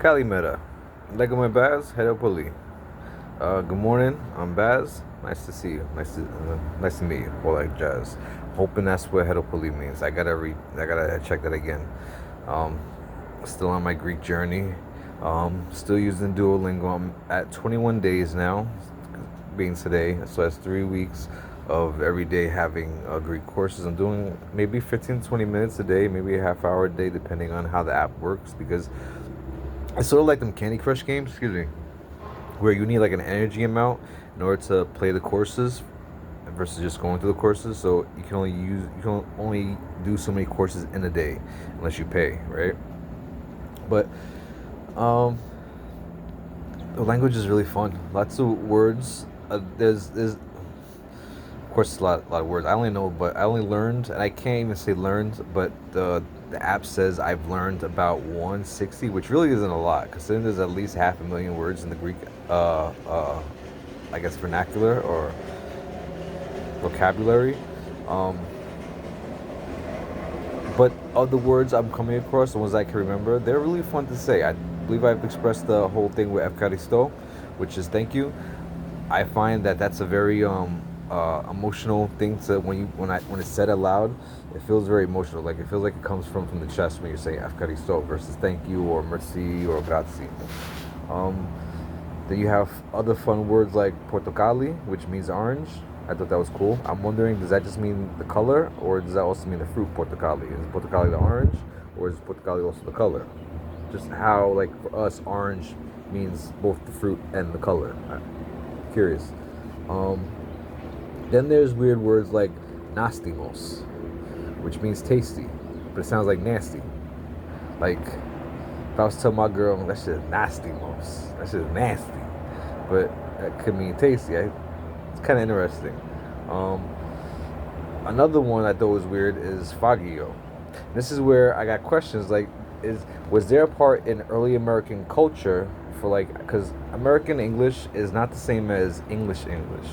Kalimera. Legame Baz, Hedopoli. Good morning. I'm Baz. Nice to see you. Nice to meet you. Or like Jazz. Hoping that's what Hedopoli means. I gotta check that again. Um, Still on my Greek journey. Still using Duolingo. I'm at 21 days now, being today. So that's 3 weeks of every day having Greek courses. I'm doing maybe 15 to 20 minutes a day, maybe a half hour a day, depending on how the app works. Because it's sort of like them Candy Crush games, excuse me, where you need like an energy amount in order to play the courses versus just going through the courses. So you can only do so many courses in a day unless you pay, right? But um, the language is really fun. Lots of words. There's of course, it's a lot of words. I only learned, and I can't even say learned, but the app says I've learned about 160, which really isn't a lot, considering there's at least half a million words in the Greek, I guess, vernacular or vocabulary. Um, but of the words I'm coming across, the ones I can remember, they're really fun to say. I believe I've expressed the whole thing with Efkaristo, which is thank you. I find that that's a very emotional thing to when it's said aloud. It feels very emotional. Like it feels like it comes from the chest when you're saying "efkaristo" versus "thank you" or "merci" or "grazie." Um, then you have other fun words like "portocali," which means orange. I thought that was cool. I'm wondering, does that just mean the color, or does that also mean the fruit portocali? Is portocali the orange, or is portocali also the color? Just how, like for us, orange means both the fruit and the color. I'm curious. Um, then there's weird words like nastimos, which means tasty, but it sounds like nasty. Like if I was to tell my girl that shit is nastimos, that shit is nasty, but that could mean tasty. It's kind of interesting. Um, Another one I thought was weird is fagio. This is where I got questions like, is was there a part in early American culture for like, because American English is not the same as English English.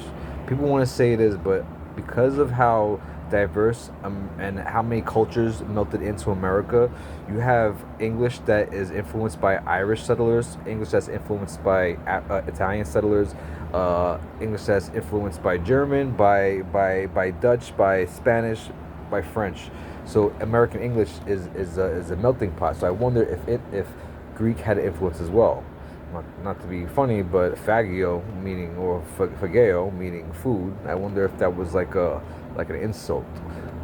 People want to say it is, but because of how diverse and how many cultures melted into America, you have English that is influenced by Irish settlers, English that's influenced by Italian settlers, English that's influenced by German, by Dutch, by Spanish, by French. So American English is a melting pot. So I wonder if Greek had an influence as well. Not to be funny, but fagio meaning or fageo meaning food. I wonder if that was like an insult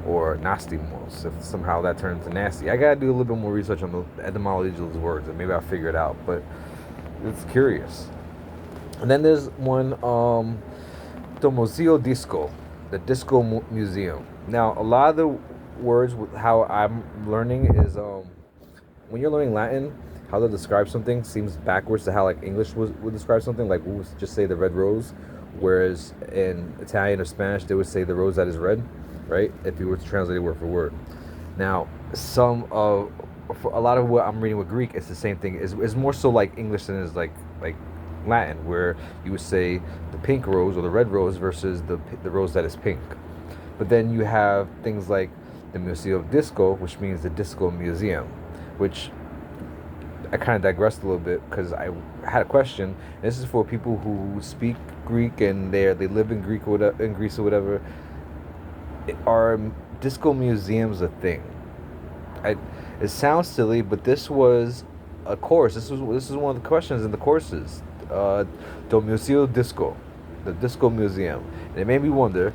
or nastimos. If somehow that turned into nasty. I gotta do a little bit more research on the etymology of those words, and maybe I'll figure it out. But it's curious. And then there's one, the Museo Disco, the Disco Museum. Now, a lot of the words, how I'm learning is when you're learning Latin, how they describe something seems backwards to how like English would describe something. Like we would just say the red rose, whereas in Italian or Spanish they would say the rose that is red, right? If you were to translate it word for word. Now, some of for a lot of what I'm reading with Greek, it's the same thing. Is more so like English than is like Latin, where you would say the pink rose or the red rose versus the rose that is pink. But then you have things like the Museo of Disco, which means the Disco Museum, which I kind of digressed a little bit because I had a question. This is for people who speak Greek and they live in Greek or whatever, in Greece or whatever. Are disco museums a thing? I, it sounds silly, but this was a course. This is one of the questions in the courses. The Museo Disco, the Disco Museum, and it made me wonder: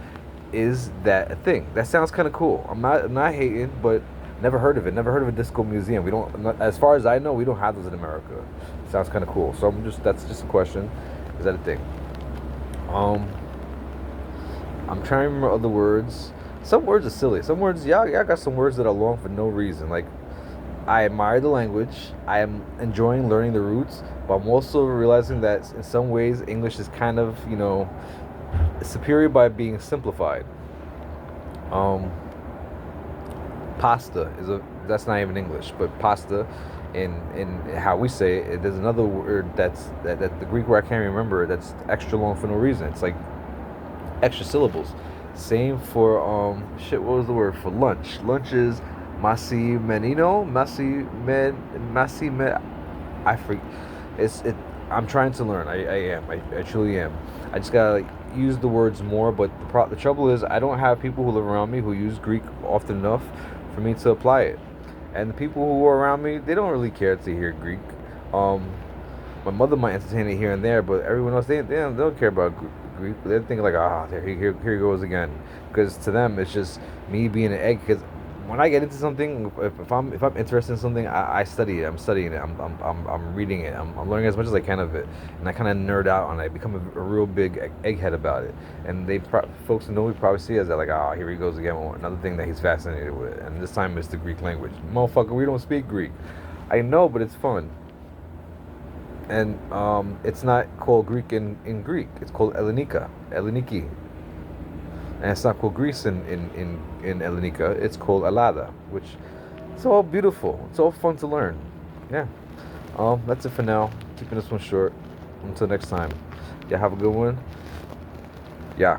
is that a thing? That sounds kind of cool. I'm not hating, but never heard of it. Never heard of a disco museum. We don't, as far as I know, we don't have those in America. Sounds kind of cool. So that's just a question. Is that a thing? Um, I'm trying to remember other words. Some words are silly. Some words, y'all got some words that are long for no reason. Like, I admire the language. I am enjoying learning the roots, but I'm also realizing that in some ways English is kind of, superior by being simplified. Um, Pasta is a that's not even English, but pasta, in how we say it, there's another word that the Greek word I can't remember that's extra long for no reason. It's like extra syllables. Same for shit. What was the word for lunch? Lunch is masi menino, masi med, masi med. I freak. It's it. I'm trying to learn. I am. I truly am. I just gotta like, use the words more. But the trouble is, I don't have people who live around me who use Greek often enough for me to apply it. And the people who are around me, they don't really care to hear Greek. Um, my mother might entertain it here and there, but everyone else they don't care about Greek. They're thinking like, ah, here he goes again. Because to them, it's just me being an egg. Because when I get into something, if I'm interested in something, I study it. I'm studying it. I'm reading it. I'm learning as much as I can of it, and I kind of nerd out on it. I become a real big egghead about it. And folks who know me probably see it as that like, ah, here he goes again. Another thing that he's fascinated with, and this time it's the Greek language. Motherfucker, we don't speak Greek. I know, but it's fun. And it's not called Greek in Greek. It's called Elleniki, and it's not called Greece in Ellenica. It's called Alada, which it's all beautiful. It's all fun to learn. Yeah. That's it for now. Keeping this one short. Until next time. Yeah, have a good one. Yeah.